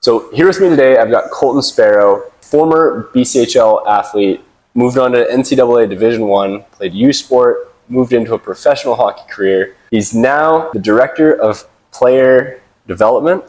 So here with me today, I've got Colton Sparrow, former BCHL athlete, moved on to NCAA Division I, played U Sport, moved into a professional hockey career. He's now the director of player development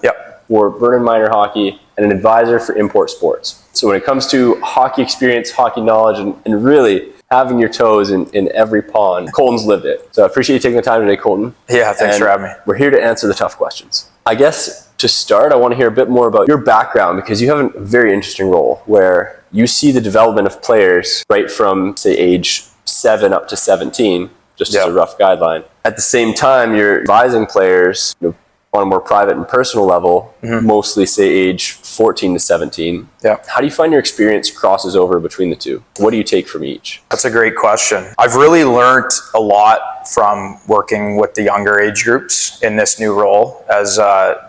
for Vernon Minor Hockey and an advisor for Import Sports. So when it comes to hockey experience, hockey knowledge, and really having your toes in every pond, Colton's lived it. So I appreciate you taking the time today, Colton. Yeah, thanks for having me. We're here to answer the tough questions. I guess to start, I want to hear a bit more about your background, because you have a very interesting role where you see the development of players right from, say, age 7 up to 17, just as a rough guideline. At the same time, you're advising players on a more private and personal level, mostly, say, age 14 to 17. How do you find your experience crosses over between the two? What do you take from each? That's a great question. I've really learned a lot from working with the younger age groups in this new role as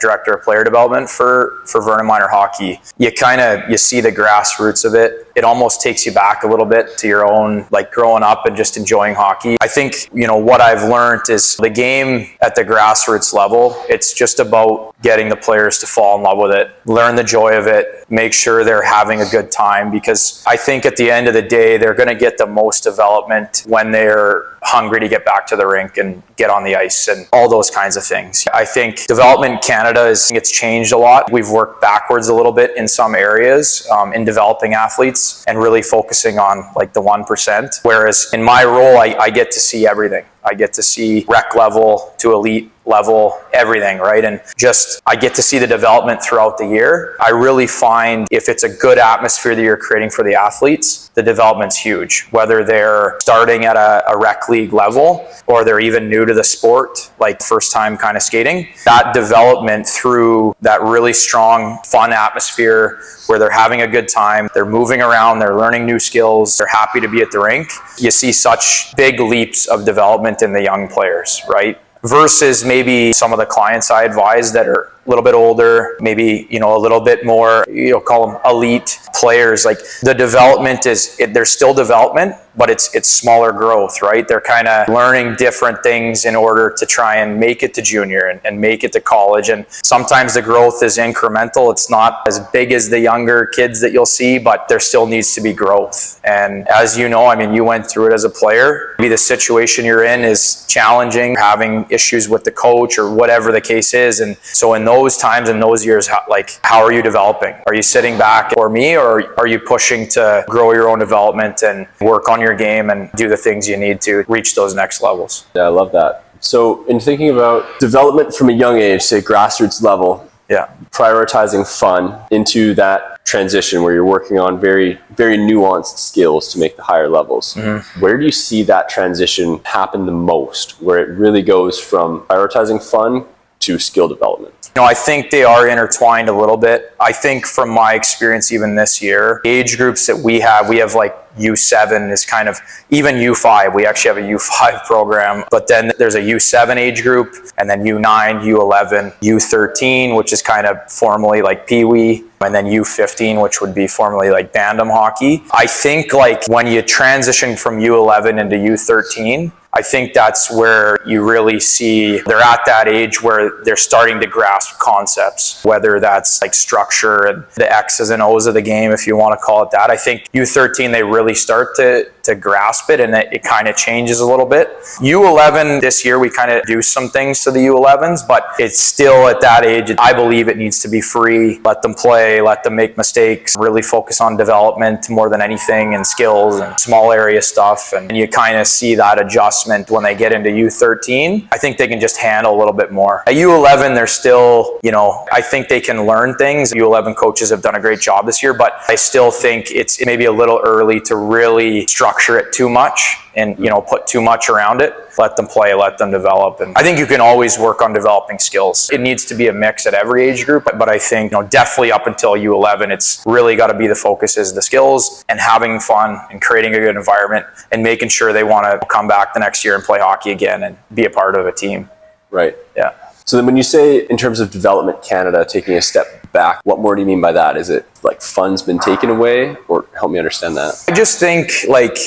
director of player development for Vernon Minor Hockey. You see the grassroots of it. It almost takes you back a little bit to your own, like, growing up and just enjoying hockey. I think, what I've learned is the game at the grassroots level, it's just about getting the players to fall in love with it, learn the joy of it, make sure they're having a good time, because I think at the end of the day, they're going to get the most development when they're hungry to get back to the rink and get on the ice and all those kinds of things. I think development in Canada it's changed a lot. We've worked backwards a little bit in some areas in developing athletes and really focusing on like the 1%. Whereas in my role, I get to see everything. I get to see rec level to elite level, everything, right? And I get to see the development throughout the year. I really find if it's a good atmosphere that you're creating for the athletes, the development's huge. Whether they're starting at a rec league level or they're even new to the sport, like first time kind of skating, that development through that really strong, fun atmosphere where they're having a good time, they're moving around, they're learning new skills, they're happy to be at the rink. You see such big leaps of development in the young players, right? Versus maybe some of the clients I advise that are a little bit older, maybe, a little bit more, call them elite players. Like the development there's still development, but it's smaller growth, right? They're kind of learning different things in order to try and make it to junior and make it to college. And sometimes the growth is incremental. It's not as big as the younger kids that you'll see, but there still needs to be growth. And as you know, you went through it as a player. Maybe the situation you're in is challenging, having issues with the coach or whatever the case is. And so in those times, in those years, how are you developing? Are you sitting back for me, or are you pushing to grow your own development and work on your game and do the things you need to reach those next levels? Yeah, I love that. So in thinking about development from a young age, say grassroots level, prioritizing fun into that transition where you're working on very, very nuanced skills to make the higher levels. Where do you see that transition happen the most, where it really goes from prioritizing fun to skill development? I think they are intertwined a little bit. I think from my experience, even this year, age groups that we have like U7 is kind of, even U5, we actually have a U5 program, but then there's a U7 age group, and then U9, U11, U13, which is kind of formally like Pee Wee, and then U15, which would be formerly like Bandom hockey. I think like when you transition from U11 into U13, I think that's where you really see they're at that age where they're starting to grasp concepts, whether that's like structure and the X's and O's of the game, if you want to call it that. I think U13, they really start to grasp it, and it kind of changes a little bit. U11 this year, we kind of do some things to the U11s, but it's still at that age. I believe it needs to be free. Let them play, let them make mistakes, really focus on development more than anything, and skills and small area stuff. And you kind of see that adjustment when they get into U13. I think they can just handle a little bit more. At U11, they're still, I think they can learn things. U11 coaches have done a great job this year, but I still think it's maybe a little early to really structure it too much and put too much around it. Let them play, let them develop. And I think you can always work on developing skills. It needs to be a mix at every age group, but I think definitely up until U11, it's really got to be the focus is the skills and having fun and creating a good environment and making sure they want to come back the next year and play hockey again and be a part of a team. Right. Yeah. So then when you say in terms of development Canada taking a step back, what more do you mean by that? Is it like fun's been taken away, or help me understand that? I just think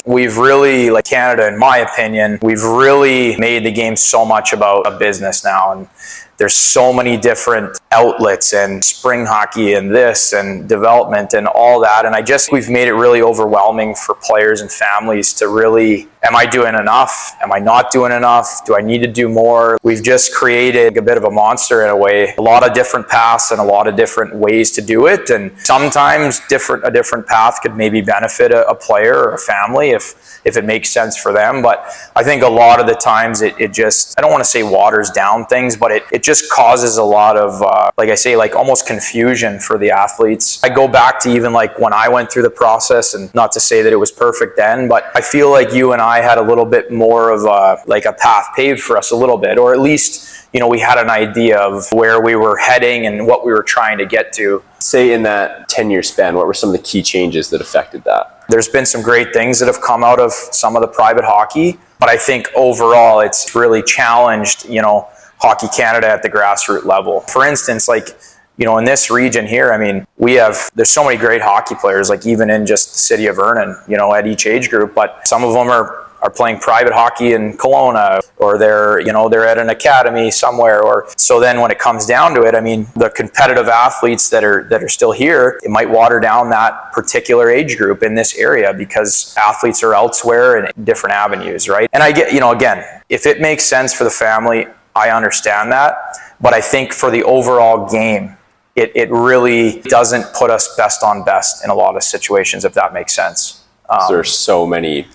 we've really, Canada, in my opinion, we've really made the game so much about a business now. And there's so many different outlets and spring hockey and this and development and all that. And we've made it really overwhelming for players and families to really, am I doing enough? Am I not doing enough? Do I need to do more? We've just created a bit of a monster in a way, a lot of different paths and a lot of different ways to do it. And sometimes a different path could maybe benefit a player or a family if it makes sense for them. But I think a lot of the times it just, I don't want to say waters down things, but it just causes a lot of, like I say, like almost confusion for the athletes. I go back to even like when I went through the process, and not to say that it was perfect then, but I feel like you and I had a little bit more of a path paved for us a little bit, or at least, you know, we had an idea of where we were heading and what we were trying to get to. Say in that 10-year span, what were some of the key changes that affected that? There's been some great things that have come out of some of the private hockey, but I think overall it's really challenged, you know, Hockey Canada at the grassroots level. For instance, like, you know, in this region here, I mean, there's so many great hockey players, like even in just the city of Vernon, you know, at each age group, but some of them are playing private hockey in Kelowna, or they're at an academy somewhere. Or so then when it comes down to it, I mean, the competitive athletes that are still here, it might water down that particular age group in this area because athletes are elsewhere in different avenues, right? And I get, you know, again, if it makes sense for the family, I understand that. But I think for the overall game, it really doesn't put us best on best in a lot of situations, if that makes sense. There are so many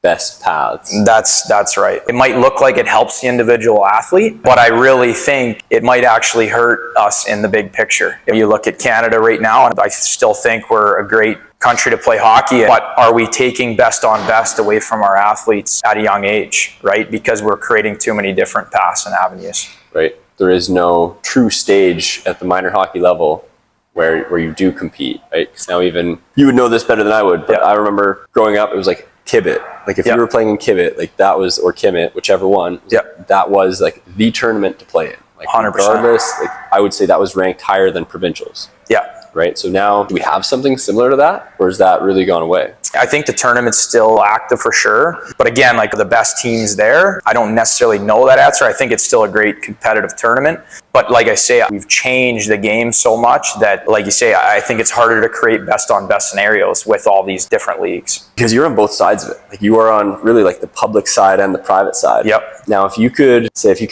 best paths. That's right. It might look like it helps the individual athlete, but I really think it might actually hurt us in the big picture. If you look at Canada right now, and I still think we're a great country to play hockey, but are we taking best on best away from our athletes at a young age, right? Because we're creating too many different paths and avenues. Right. There is no true stage at the minor hockey level where you do compete, right? Because now even, you would know this better than I would, but I remember growing up, it was like Kibit. Like if you were playing in Kibit, like that was, or Kimmit, whichever one, that was like the tournament to play in. Like 100%. Regardless, like I would say that was ranked higher than provincials. Yeah. Right. So now, do we have something similar to that, or has that really gone away? I think the tournament's still active for sure. But again, like the best teams there, I don't necessarily know that answer. I think it's still a great competitive tournament. But like I say, we've changed the game so much that, like you say, I think it's harder to create best on best scenarios with all these different leagues. Because you're on both sides of it. Like you are on really like the public side and the private side. Yep. Now, if you could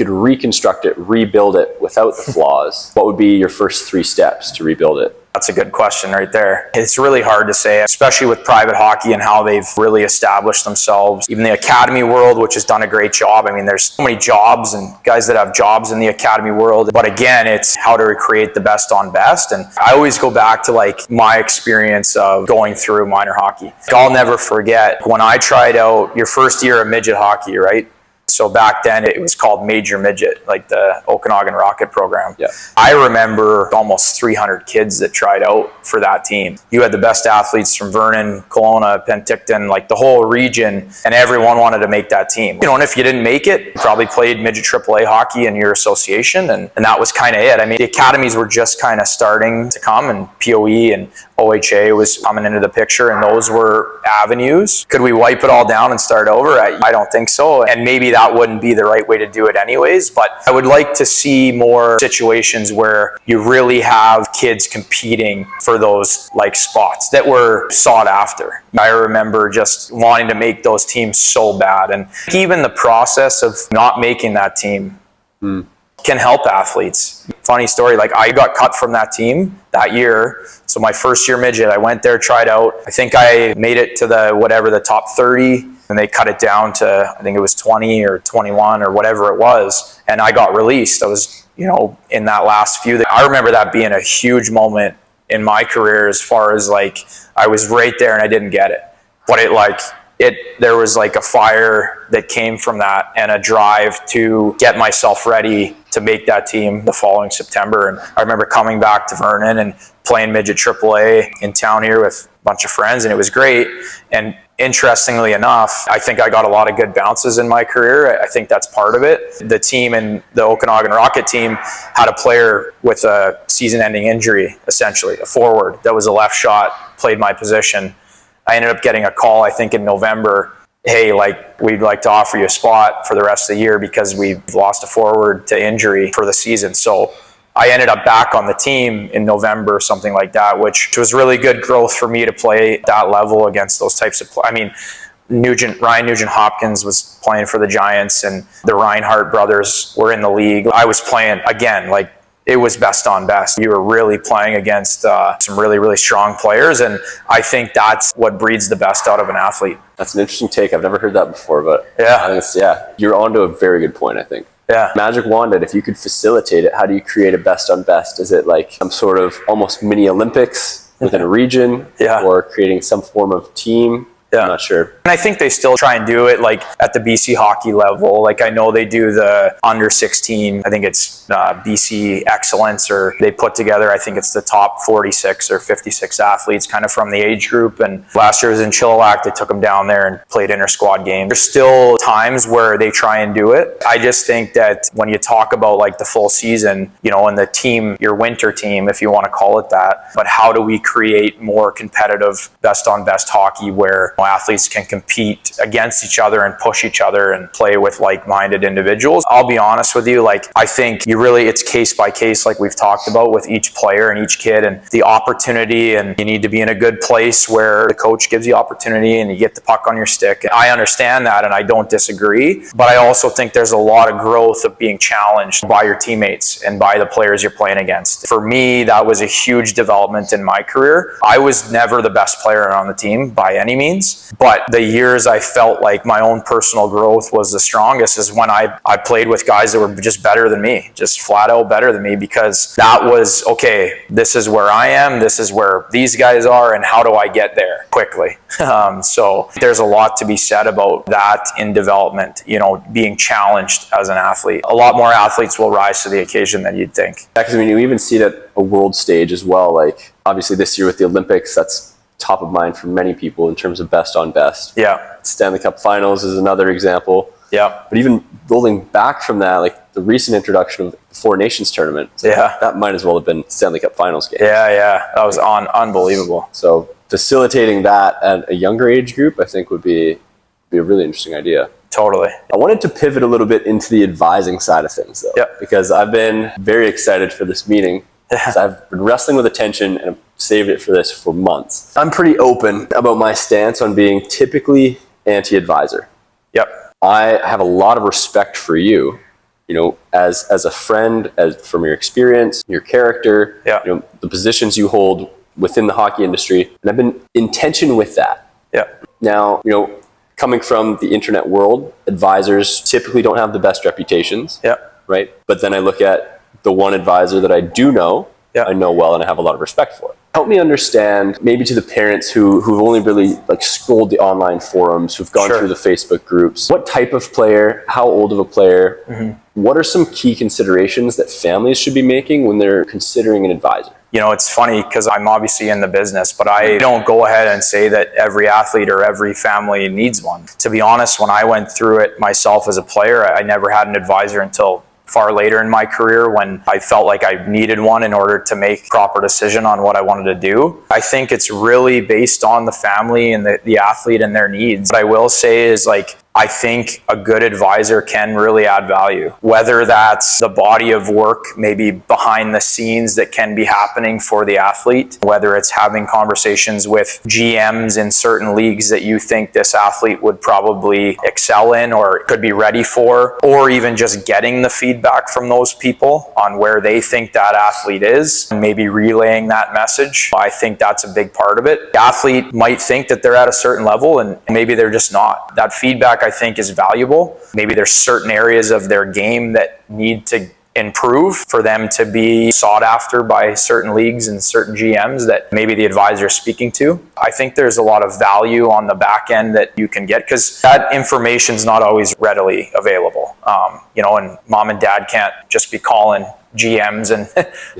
reconstruct it, rebuild it without the flaws, what would be your first 3 steps to rebuild it? That's a good question right there. It's really hard to say, especially with private hockey and how they've really established themselves. Even the academy world, which has done a great job. I mean, there's so many jobs and guys that have jobs in the academy world. But again, it's how to recreate the best on best. And I always go back to like my experience of going through minor hockey. I'll never forget when I tried out your first year of midget hockey, right? So back then it was called Major Midget, like the Okanagan Rocket program. Yeah. I remember almost 300 kids that tried out for that team. You had the best athletes from Vernon, Kelowna, Penticton, like the whole region, and everyone wanted to make that team. You know, and if you didn't make it, you probably played midget AAA hockey in your association, and that was kind of it. I mean, the academies were just kind of starting to come, and POE and OHA was coming into the picture, and those were avenues. Could we wipe it all down and start over? I don't think so, and maybe that wouldn't be the right way to do it anyways, but I would like to see more situations where you really have kids competing for those like spots that were sought after. I remember just wanting to make those teams so bad, and even the process of not making that team can help athletes. Funny story, like I got cut from that team that year. So my first year midget, I went there, tried out. I think I made it to the top 30, and they cut it down to, I think it was 20 or 21 or whatever it was. And I got released. I was, you know, in that last few. I remember that being a huge moment in my career as far as like, I was right there and I didn't get it. But there was like a fire that came from that and a drive to get myself ready to make that team the following September. And I remember coming back to Vernon and playing midget AAA in town here with a bunch of friends, and it was great. And interestingly enough, I think I got a lot of good bounces in my career. I think that's part of it. The team and the Okanagan Rocket team had a player with a season-ending injury, essentially, a forward that was a left shot, played my position. I ended up getting a call, I think in November, hey, like, we'd like to offer you a spot for the rest of the year because we've lost a forward to injury for the season. So I ended up back on the team in November, something like that, which was really good growth for me to play at that level against those types of I mean, Ryan Nugent-Hopkins was playing for the Giants, and the Reinhardt brothers were in the league. I was playing, again, like, it was best on best. You were really playing against some really, really strong players, and I think that's what breeds the best out of an athlete. That's an interesting take. I've never heard that before, but yeah, I think you're onto a very good point, I think. Yeah. Magic Wand, if you could facilitate it, how do you create a best on best? Is it like some sort of almost mini Olympics within a region, or creating some form of team? Yeah. I'm not sure. And I think they still try and do it like at the BC hockey level. Like I know they do the under 16, I think it's BC Excellence, or they put together, I think it's the top 46 or 56 athletes kind of from the age group. And last year was in Chilliwack, they took them down there and played inter-squad games. There's still times where they try and do it. I just think that when you talk about like the full season, you know, and the team, your winter team, if you want to call it that, but how do we create more competitive best on best hockey where athletes can compete against each other and push each other and play with like-minded individuals? I'll be honest with you, like I think it's case by case, like we've talked about with each player and each kid, and the opportunity, and you need to be in a good place where the coach gives you opportunity and you get the puck on your stick. I understand that and I don't disagree, but I also think there's a lot of growth of being challenged by your teammates and by the players you're playing against. For me, that was a huge development in my career. I was never the best player on the team by any means, but the years I felt like my own personal growth was the strongest is when I played with guys that were just better than me, just flat out better than me, because that was, okay, this is where I am, this is where these guys are, and how do I get there quickly? So there's a lot to be said about that in development, you know, being challenged as an athlete. A lot more athletes will rise to the occasion than you'd think. Yeah, because I mean, you even see it at a world stage as well. Like obviously this year with the Olympics, that's top of mind for many people in terms of best on best. Yeah. Stanley Cup Finals is another example. Yeah. But even building back from that, like the recent introduction of the Four Nations tournament, that might as well have been Stanley Cup Finals game. Yeah. That was unbelievable. So facilitating that at a younger age group, I think would be a really interesting idea. Totally. I wanted to pivot a little bit into the advising side of things though, because I've been very excited for this meeting. I've been wrestling with attention and I've saved it for this for months. I'm pretty open about my stance on being typically anti-advisor. Yep. I have a lot of respect for you, you know, as a friend, from your experience, your character, you know, the positions you hold within the hockey industry, and I've been in tension with that. Yeah. Now, you know, coming from the internet world, advisors typically don't have the best reputations. Yeah. Right. But then I look at the one advisor that I do know, I know well, and I have a lot of respect for. Help me understand, maybe to the parents who've only really like scrolled the online forums, who've gone through the Facebook groups, what type of player, how old of a player, what are some key considerations that families should be making when they're considering an advisor? You know, it's funny because I'm obviously in the business, but I don't go ahead and say that every athlete or every family needs one. To be honest, when I went through it myself as a player, I never had an advisor until far later in my career when I felt like I needed one in order to make a proper decision on what I wanted to do. I think it's really based on the family and the athlete and their needs. What I will say is, like, I think a good advisor can really add value, whether that's the body of work, maybe behind the scenes that can be happening for the athlete, whether it's having conversations with GMs in certain leagues that you think this athlete would probably excel in or could be ready for, or even just getting the feedback from those people on where they think that athlete is and maybe relaying that message. I think that's a big part of it. The athlete might think that they're at a certain level and maybe they're just not. That feedback, I think, is valuable. Maybe there's certain areas of their game that need to improve for them to be sought after by certain leagues and certain GMs that maybe the advisor is speaking to. I think there's a lot of value on the back end that you can get because that information is not always readily available. You know, and mom and dad can't just be calling GMs and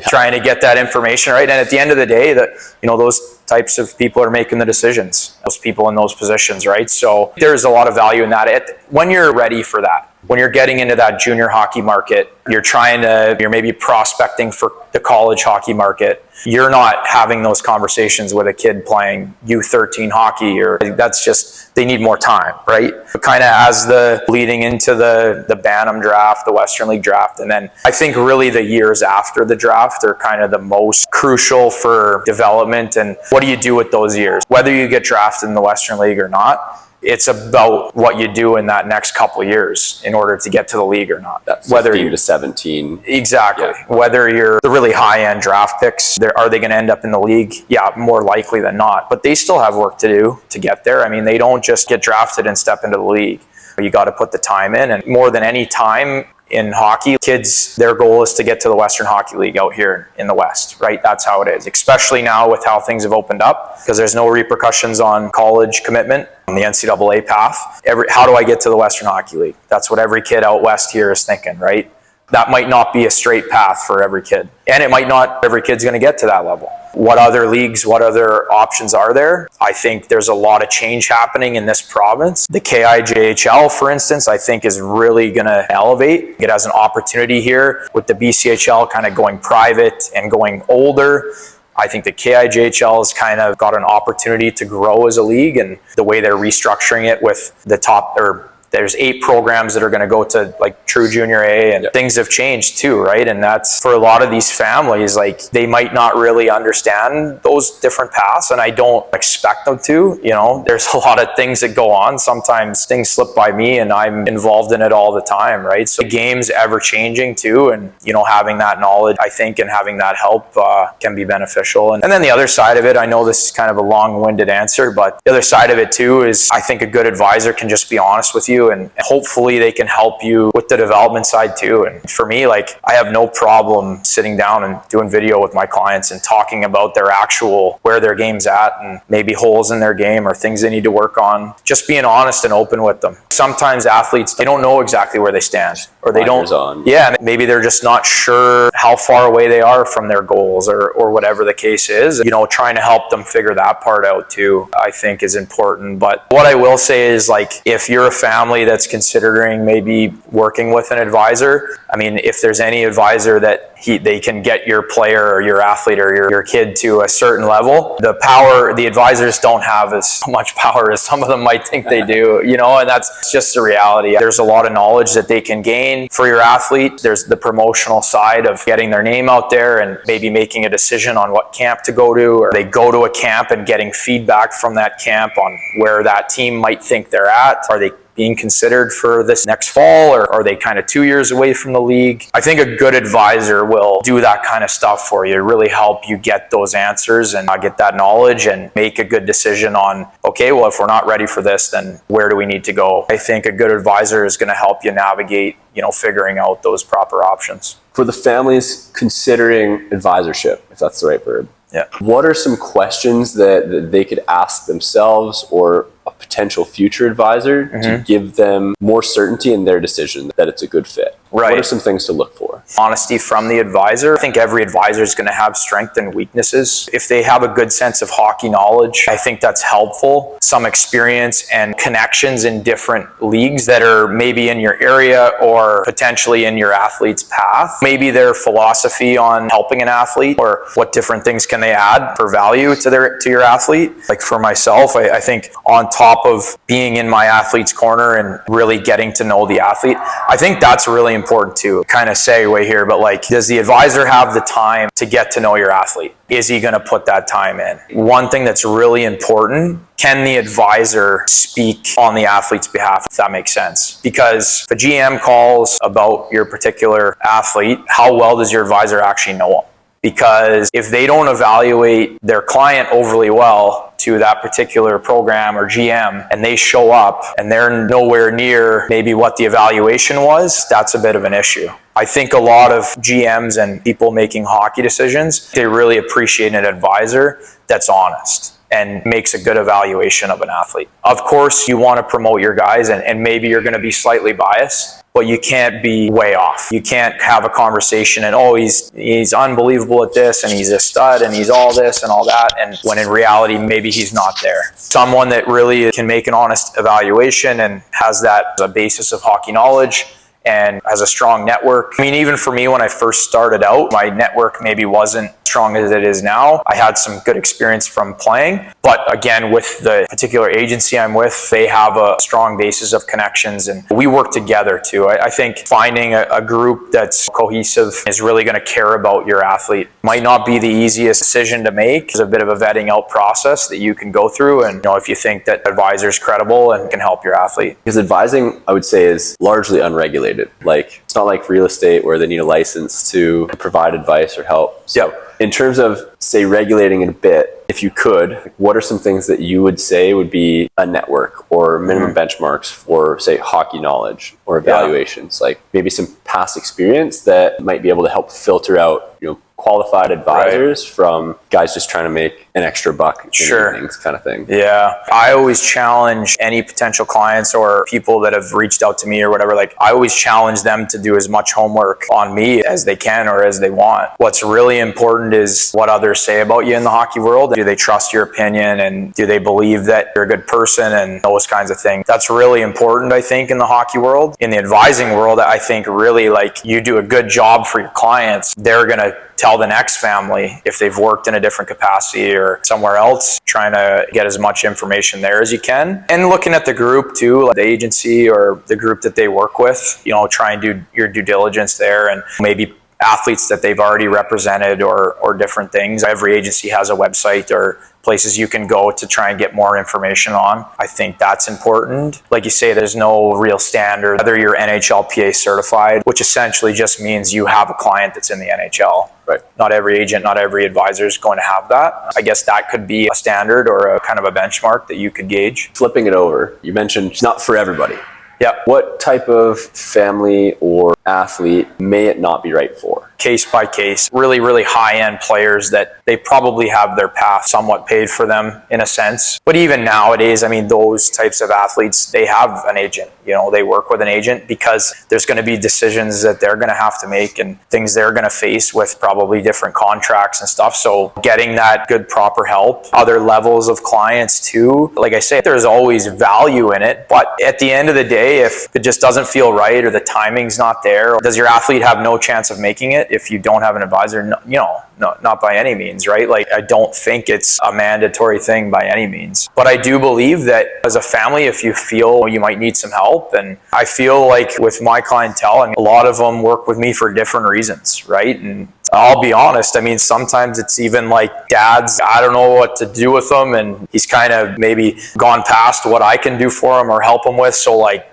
trying to get that information, right? And at the end of the day, that, you know, those types of people are making the decisions, those people in those positions, right? So there's a lot of value in that when you're ready for that. When you're getting into that junior hockey market, you're maybe prospecting for the college hockey market. You're not having those conversations with a kid playing U13 hockey, or that's just, they need more time, right? But kind of as the leading into the Bantam draft, the Western League draft, and then I think really the years after the draft are kind of the most crucial for development. And what do you do with those years? Whether you get drafted in the Western League or not, it's about what you do in that next couple of years in order to get to the league or not. That 15 to 17. Exactly. Yeah. Whether you're the really high-end draft picks, are they going to end up in the league? Yeah, more likely than not. But they still have work to do to get there. I mean, they don't just get drafted and step into the league. You got to put the time in. And more than any time in hockey, kids, their goal is to get to the Western Hockey League out here in the West, right? That's how it is, especially now with how things have opened up, because there's no repercussions on college commitment on the NCAA path. How do I get to the Western Hockey League? That's what every kid out West here is thinking, right? That might not be a straight path for every kid. And it might not, every kid's going to get to that level. What other leagues, what other options are there? I think there's a lot of change happening in this province. The KIJHL, for instance, I think is really going to elevate. It has an opportunity here with the BCHL kind of going private and going older. I think the KIJHL has kind of got an opportunity to grow as a league, and the way they're restructuring it with the top, or there's 8 programs that are going to go to like true junior A, and things have changed too, right? And that's for a lot of these families, like they might not really understand those different paths, and I don't expect them to. You know, there's a lot of things that go on. Sometimes things slip by me and I'm involved in it all the time, right? So the game's ever changing too, and you know, having that knowledge, I think, and having that help can be beneficial. And then the other side of it, I know this is kind of a long-winded answer, but the other side of it too is I think a good advisor can just be honest with you, and hopefully they can help you with the development side too. And for me, like, I have no problem sitting down and doing video with my clients and talking about their actual, where their game's at, and maybe holes in their game or things they need to work on. Just being honest and open with them. Sometimes athletes, they don't know exactly where they stand, or they don't. Yeah, maybe they're just not sure how far away they are from their goals, or whatever the case is. You know, trying to help them figure that part out too, I think is important. But what I will say is, like, if you're a family that's considering maybe working with an advisor, I mean, if there's any advisor that they can get your player or your athlete or your kid to a certain level, the advisors don't have as much power as some of them might think they do, you know, and that's just the reality. There's a lot of knowledge that they can gain for your athlete. There's the promotional side of getting their name out there and maybe making a decision on what camp to go to, or they go to a camp and getting feedback from that camp on where that team might think they're at. Are they being considered for this next fall, or are they kind of 2 years away from the league? I think a good advisor will do that kind of stuff for you, really help you get those answers and get that knowledge and make a good decision on, okay, well, if we're not ready for this, then where do we need to go? I think a good advisor is going to help you navigate, you know, figuring out those proper options. For the families considering advisorship, if that's the right verb, yeah, what are some questions that they could ask themselves or a potential future advisor to give them more certainty in their decision that it's a good fit? Right. What are some things to look for? Honesty from the advisor. I think every advisor is going to have strengths and weaknesses. If they have a good sense of hockey knowledge, I think that's helpful. Some experience and connections in different leagues that are maybe in your area or potentially in your athlete's path. Maybe their philosophy on helping an athlete, or what different things can they add for value to your athlete. Like for myself, I think on top of being in my athlete's corner and really getting to know the athlete, I think that's really important too. Kind of segue here, but like, does the advisor have the time to get to know your athlete? Is he going to put that time in? One thing that's really important, can the advisor speak on the athlete's behalf, if that makes sense? Because if a GM calls about your particular athlete, how well does your advisor actually know him? Because if they don't evaluate their client overly well to that particular program or GM, and they show up and they're nowhere near maybe what the evaluation was, that's a bit of an issue. I think a lot of GMs and people making hockey decisions, they really appreciate an advisor that's honest and makes a good evaluation of an athlete. Of course, you want to promote your guys, and maybe you're going to be slightly biased, but you can't be way off. You can't have a conversation and, oh, he's unbelievable at this and he's a stud and he's all this and all that, and when in reality maybe he's not there. Someone that really can make an honest evaluation and has that as a basis of hockey knowledge and has a strong network. I mean, even for me, when I first started out, my network maybe wasn't strong as it is now. I had some good experience from playing, but again, with the particular agency I'm with, they have a strong basis of connections and we work together too. I think finding a group that's cohesive is really going to care about your athlete. Might not be the easiest decision to make. There's a bit of a vetting out process that you can go through, and if you think that advisor is credible and can help your athlete. Because advising, I would say, is largely unregulated. Like, it's not like real estate where they need a license to provide advice or help. So Yep. in terms of, say, regulating it a bit, if you could, what are some things that you would say would be a network or minimum benchmarks for, say, hockey knowledge or evaluations? Like maybe some past experience that might be able to help filter out, qualified advisors from guys just trying to make an extra buck in evenings kind of thing. Yeah. I always challenge any potential clients or people that have reached out to me or whatever. Like, I always challenge them to do as much homework on me as they can or as they want. What's really important is what others say about you in the hockey world. Do they trust your opinion, and do they believe that you're a good person, and those kinds of things? That's really important, I think, in the hockey world. In the advising world, I think really, like, you do a good job for your clients, they're going to tell the next family if they've worked in a different capacity or somewhere else, trying to get as much information there as you can. And looking at the group too, like the agency or the group that they work with, try and do your due diligence there, and maybe athletes that they've already represented or different things. Every agency has a website or places you can go to try and get more information on. I think that's important. Like you say, there's no real standard. Whether you're NHLPA certified, which essentially just means you have a client that's in the NHL. Right. Not every agent, not every advisor is going to have that. I guess that could be a standard or a kind of a benchmark that you could gauge. Flipping it over, you mentioned it's not for everybody. Yeah. What type of family or athlete may it not be right for? Case by case. Really, really high-end players that they probably have their path somewhat paid for them in a sense. But even nowadays, I mean, those types of athletes, they have an agent. They work with an agent because there's going to be decisions that they're going to have to make and things they're going to face with probably different contracts and stuff. So getting that good, proper help, other levels of clients too. Like I say, there's always value in it. But at the end of the day, if it just doesn't feel right or the timing's not there, or does your athlete have no chance of making it if you don't have an advisor? No, not by any means, right? Like, I don't think it's a mandatory thing by any means. But I do believe that as a family, if you feel you might need some help, and I feel like with my clientele, I mean, a lot of them work with me for different reasons, right? And I'll be honest, I mean, sometimes it's even like dads, I don't know what to do with them, and he's kind of maybe gone past what I can do for him or help him with, so like,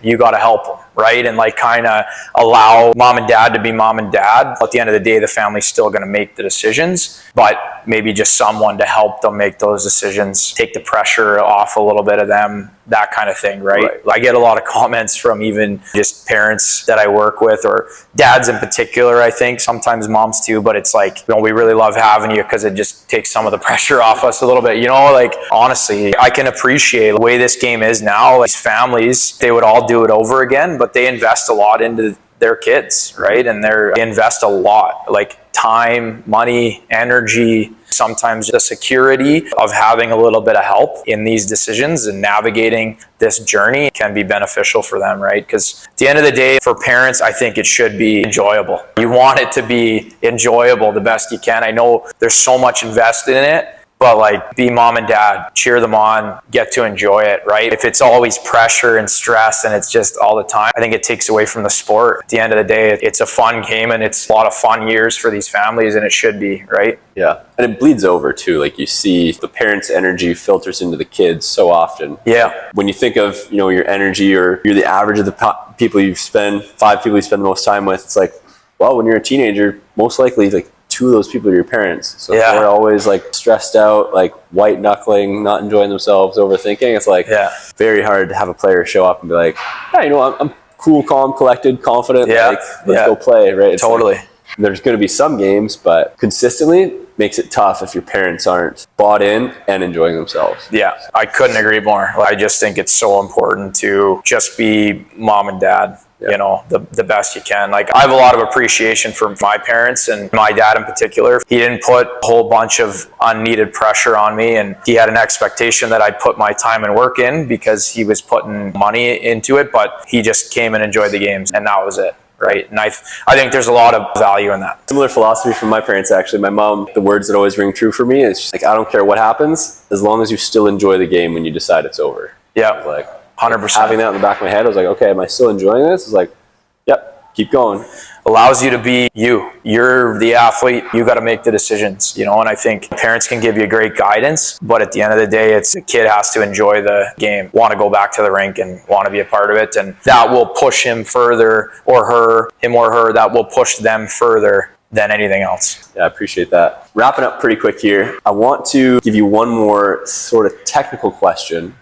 you got to help them, right? And like kind of allow mom and dad to be mom and dad. At the end of the day, the family's still going to make the decisions, but maybe just someone to help them make those decisions, take the pressure off a little bit of them, that kind of thing, right? I get a lot of comments from even just parents that I work with, or dads in particular, I think, sometimes moms too, but it's like, we really love having you because it just takes some of the pressure off us a little bit. Like, honestly, I can appreciate the way this game is now. These families, they would all do it over again, but they invest a lot into their kids, right? And they invest a lot, like time, money, energy, sometimes the security of having a little bit of help in these decisions and navigating this journey can be beneficial for them, right? Because at the end of the day, for parents, I think it should be enjoyable. You want it to be enjoyable the best you can. I know there's so much invested in it, but like, be mom and dad, cheer them on, get to enjoy it, right? If it's always pressure and stress and it's just all the time, I think it takes away from the sport. At the end of the day, it's a fun game and it's a lot of fun years for these families, and it should be, right? Yeah. And it bleeds over too. Like, you see the parents' energy filters into the kids so often. Yeah. When you think of, your energy, or you're the average of the people you spend, 5 people you spend the most time with, it's like, well, when you're a teenager, most likely like 2 of those people are your parents. So they're always like stressed out, like white knuckling, not enjoying themselves, overthinking. It's like very hard to have a player show up and be like, hey, I'm cool, calm, collected, confident. Like, let's go play, right? It's totally. Like, there's going to be some games, but consistently makes it tough if your parents aren't bought in and enjoying themselves. Yeah, I couldn't agree more. I just think it's so important to just be mom and dad. you know, the best you can. Like, I have a lot of appreciation for my parents and my dad in particular. He didn't put a whole bunch of unneeded pressure on me, and he had an expectation that I'd put my time and work in because he was putting money into it, but he just came and enjoyed the games, and that was it. Right. And I think there's a lot of value in that. Similar philosophy from my parents, actually. My mom, the words that always ring true for me is just like, I don't care what happens, as long as you still enjoy the game when you decide it's over. Yeah. Like 100%. Having that in the back of my head, I was like, okay, am I still enjoying this? I was like, yep, keep going. Allows you to be you. You're the athlete. You got to make the decisions, you know, and I think parents can give you great guidance, but at the end of the day, it's the kid has to enjoy the game, want to go back to the rink and want to be a part of it. And that will push him further, or him or her, that will push them further than anything else. Yeah, I appreciate that. Wrapping up pretty quick here, I want to give you one more sort of technical question.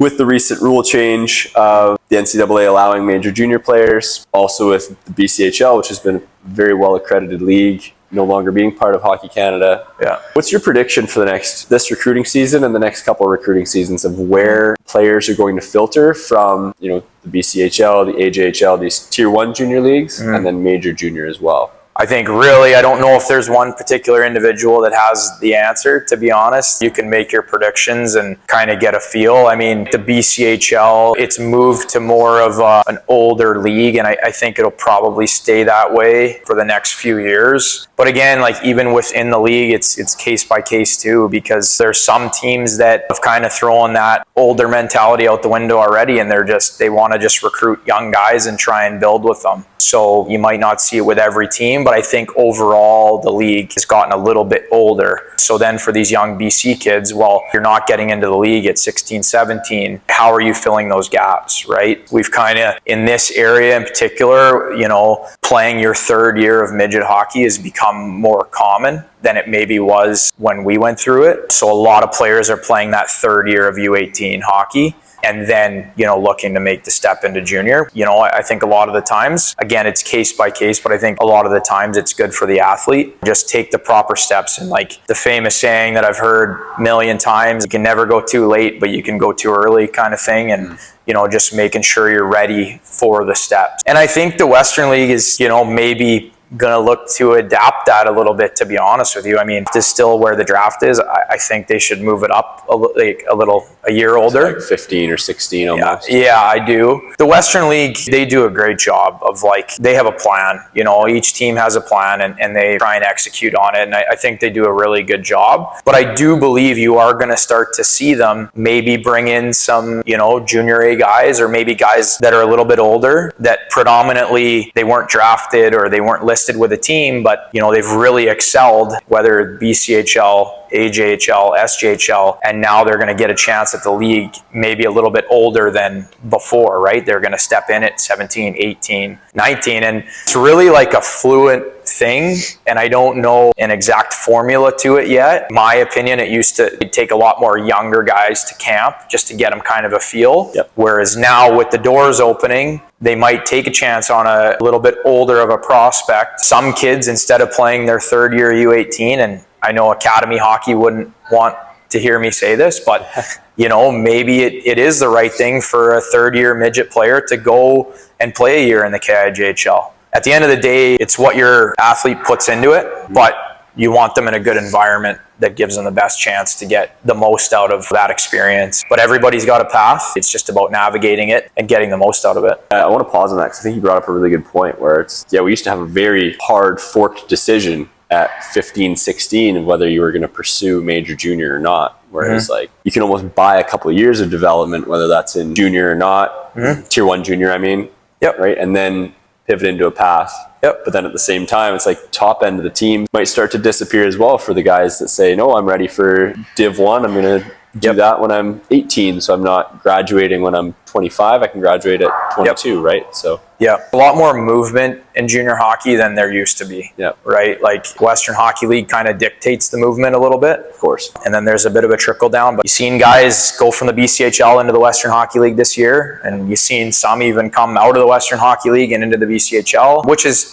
With the recent rule change of the NCAA allowing major junior players, also with the BCHL, which has been a very well accredited league, no longer being part of Hockey Canada. Yeah. What's your prediction for this recruiting season and the next couple of recruiting seasons of where players are going to filter from, you know, the BCHL, the AJHL, these tier 1 junior leagues, and then major junior as well? I think really, I don't know if there's one particular individual that has the answer, to be honest. You can make your predictions and kind of get a feel. I mean, the BCHL, it's moved to more of an older league, and I think it'll probably stay that way for the next few years. But again, like even within the league, it's case by case too, because there's some teams that have kind of thrown that older mentality out the window already, and they want to just recruit young guys and try and build with them. So you might not see it with every team, but I think overall the league has gotten a little bit older. So then for these young BC kids, well, you're not getting into the league at 16, 17. How are you filling those gaps, right? We've kind of, in this area in particular, you know, playing your third year of midget hockey has become more common than it maybe was when we went through it. So a lot of players are playing that third year of U18 hockey, and then, you know, looking to make the step into junior. You know, I think a lot of the times, again, it's case by case, but I think a lot of the times it's good for the athlete. Just take the proper steps. And like the famous saying that I've heard a million times, you can never go too late, but you can go too early kind of thing. And, you know, just making sure you're ready for the steps. And I think the Western League is, you know, maybe going to look to adapt that a little bit, to be honest with you. I mean, this is still where the draft is. I think they should move it up a year older. Like 15 or 16 almost. Yeah, I do. The Western League, they do a great job of they have a plan. You know, each team has a plan and they try and execute on it. And I think they do a really good job. But I do believe you are going to start to see them maybe bring in some, you know, junior A guys, or maybe guys that are a little bit older that predominantly they weren't drafted or they weren't listed with a team, but you know, they've really excelled, whether BCHL, AJHL, SJHL, and now they're going to get a chance at the league maybe a little bit older than before, right? They're going to step in at 17, 18, 19, and it's really like a fluent thing, and I don't know an exact formula to it yet. My opinion, it used to take a lot more younger guys to camp just to get them kind of a feel. Yep. Whereas now with the doors opening, they might take a chance on a little bit older of a prospect. Some kids, instead of playing their third year U18, and I know academy hockey wouldn't want to hear me say this, but you know, maybe it is the right thing for a third year midget player to go and play a year in the KIJHL. At the end of the day, it's what your athlete puts into it, but you want them in a good environment that gives them the best chance to get the most out of that experience. But everybody's got a path. It's just about navigating it and getting the most out of it. I want to pause on that because I think you brought up a really good point where we used to have a very hard forked decision at 15, 16 of whether you were going to pursue major junior or not. Whereas you can almost buy a couple of years of development, whether that's in junior or not, tier 1 junior, I mean. Yep. Right. And then pivot into a path. Yep. But then at the same time, it's like top end of the team might start to disappear as well for the guys that say, no, I'm ready for Div 1. I'm going to do that when I'm 18. So I'm not graduating when I'm 25. I can graduate at 22, right? So yeah, a lot more movement in junior hockey than there used to be. Yeah. Right? Like Western Hockey League kind of dictates the movement a little bit. Of course. And then there's a bit of a trickle down. But you've seen guys go from the BCHL into the Western Hockey League this year. And you've seen some even come out of the Western Hockey League and into the BCHL,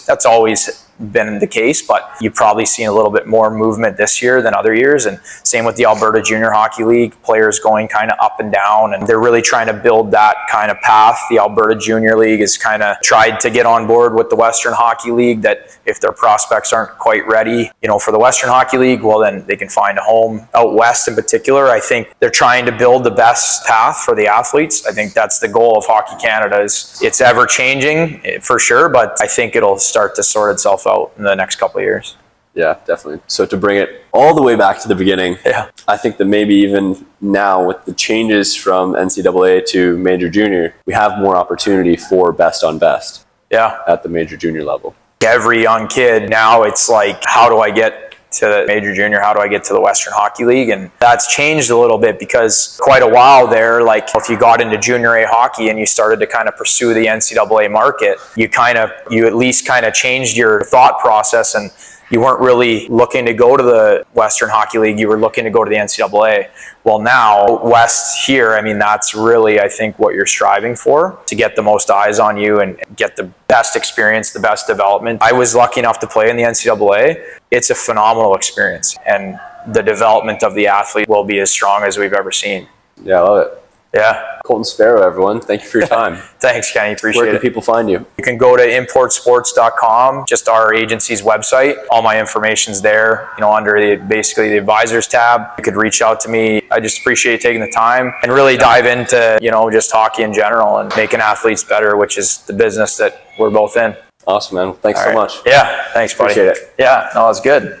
that's always been the case, but you've probably seen a little bit more movement this year than other years. And same with the Alberta Junior Hockey League, players going kind of up and down, and they're really trying to build that kind of path. The Alberta Junior League has kind of tried to get on board with the Western Hockey League, that if their prospects aren't quite ready, for the Western Hockey League, well, then they can find a home out west in particular. I think they're trying to build the best path for the athletes. I think that's the goal of Hockey Canada. It's ever changing for sure, but I think it'll start to sort itself out in the next couple of years. Yeah, definitely. So to bring it all the way back to the beginning, I think that maybe even now with the changes from NCAA to major junior, we have more opportunity for best on best at the major junior level. Every young kid now, it's like, how do I get to major junior? How do I get to the Western Hockey League? And that's changed a little bit, because quite a while there, like if you got into junior A hockey and you started to kind of pursue the NCAA market, you at least kind of changed your thought process, and you weren't really looking to go to the Western Hockey League, you were looking to go to the NCAA. Well, now, West here, I mean, that's really, I think, what you're striving for, to get the most eyes on you and get the best experience, the best development. I was lucky enough to play in the NCAA. It's a phenomenal experience, and the development of the athlete will be as strong as we've ever seen. Yeah, I love it. Yeah. Colton Sparrow, everyone. Thank you for your time. Thanks, Kenny. Appreciate it. Where can people find you? You can go to importsports.com, just our agency's website. All my information's there, under basically the advisors tab. You could reach out to me. I just appreciate taking the time and really dive into, just hockey in general and making athletes better, which is the business that we're both in. Awesome, man. Thanks so much. Yeah. Thanks, buddy. Appreciate it. Yeah. No, it's good.